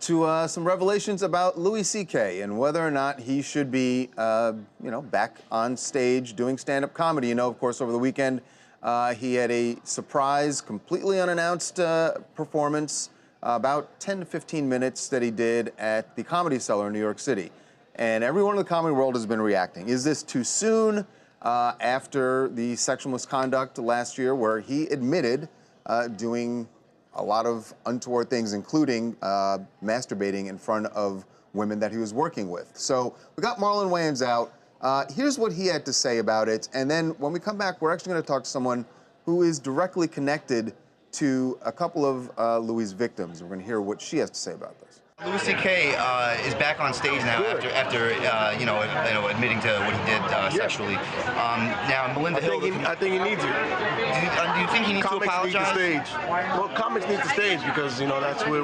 to some revelations about Louis C.K. and whether or not he should be, back on stage doing stand-up comedy. You know, of course, over the weekend, he had a surprise, completely unannounced performance, about 10 to 15 minutes that he did at the Comedy Cellar in New York City. And everyone in the comedy world has been reacting. Is this too soon after the sexual misconduct last year where he admitted doing a lot of untoward things, including masturbating in front of women that he was working with? So we got Marlon Wayans out. Here's what he had to say about it. And then when we come back, we're actually going to talk to someone who is directly connected to a couple of Louis' victims. We're going to hear what she has to say about this. Louis C.K. Is back on stage now after admitting to what he did sexually. Now, Melinda Hill. I think he needs it. Do you think he needs to apologize? Comics need the stage. Well, comics need the stage because that's where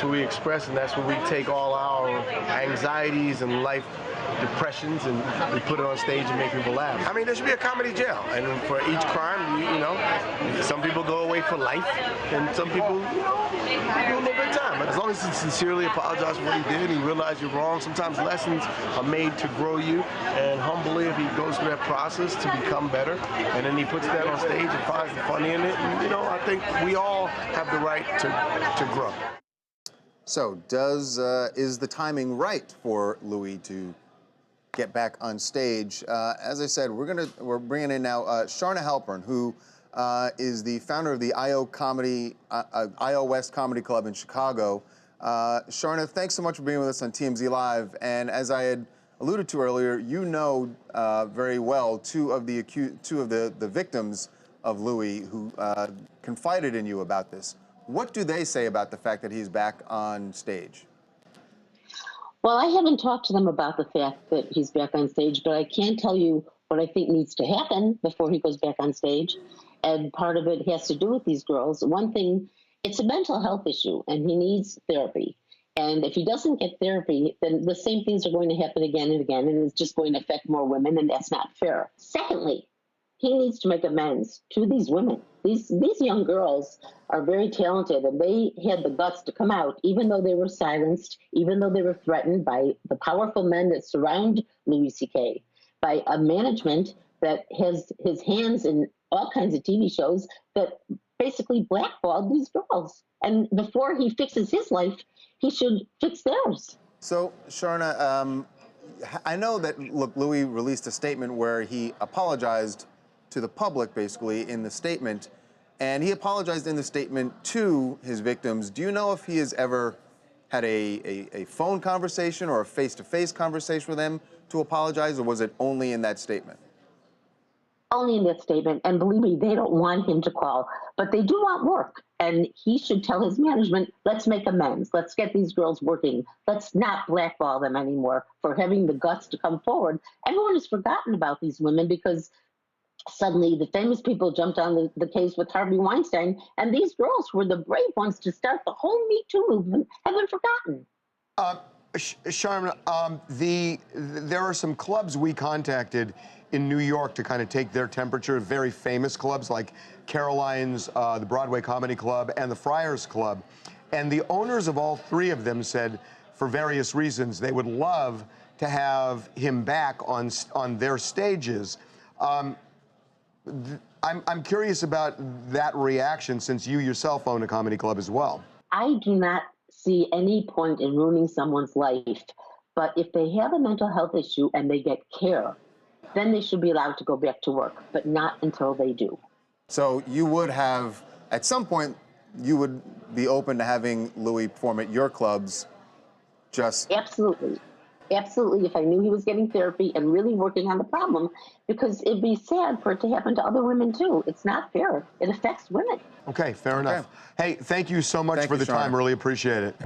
we express, and that's where we take all our anxieties and life depressions and we put it on stage and make people laugh. I mean, there should be a comedy jail, and for each crime, some people go away for life, and some people, do a little bit of time. As long as he sincerely apologizes for what he did, and he realized you're wrong. Sometimes lessons are made to grow you, and humbly, if he goes through that process to become better, and then he puts that on stage and finds the funny in it, and I think we all have the right to grow. So, is the timing right for Louis to get back on stage? As I said, we're bringing in now Sharna Halpern, who is the founder of the IO West Comedy Club in Chicago. Sharna, thanks so much for being with us on TMZ Live. And as I had alluded to earlier, you know very well two of the victims of Louis who confided in you about this. What do they say about the fact that he's back on stage? Well, I haven't talked to them about the fact that he's back on stage, but I can tell you what I think needs to happen before he goes back on stage. And part of it has to do with these girls. One thing, it's a mental health issue, and he needs therapy. And if he doesn't get therapy, then the same things are going to happen again and again, and it's just going to affect more women, and that's not fair. Secondly, he needs to make amends to these women. These young girls are very talented, and they had the guts to come out, even though they were silenced, even though they were threatened by the powerful men that surround Louis C.K., by a management that has his hands in all kinds of TV shows that basically blackballed these girls. And before he fixes his life, he should fix theirs. So, Sharna, I know that, look, Louis released a statement where he apologized to the public, basically, in the statement, and he apologized in the statement to his victims. Do you know if he has ever had a phone conversation or a face-to-face conversation with them to apologize, or was it only in that statement? Only in that statement, and believe me, they don't want him to call, but they do want work, and he should tell his management, let's make amends, let's get these girls working, let's not blackball them anymore for having the guts to come forward. Everyone has forgotten about these women because suddenly the famous people jumped on the case with Harvey Weinstein, and these girls were the brave ones to start the whole Me Too movement, have been forgotten. Sharna, there are some clubs we contacted in New York to kind of take their temperature, very famous clubs like Caroline's, the Broadway Comedy Club, and the Friars Club. And the owners of all three of them said, for various reasons, they would love to have him back on their stages. I'm curious about that reaction, since you yourself own a comedy club as well. I do not see any point in ruining someone's life, but if they have a mental health issue and they get care, then they should be allowed to go back to work, but not until they do. So you would have, at some point, you would be open to having Louis perform at your clubs, just... Absolutely. Absolutely, if I knew he was getting therapy and really working on the problem, because it'd be sad for it to happen to other women too. It's not fair. It affects women. Okay, fair enough. Hey, thank you so much for the time. Really appreciate it.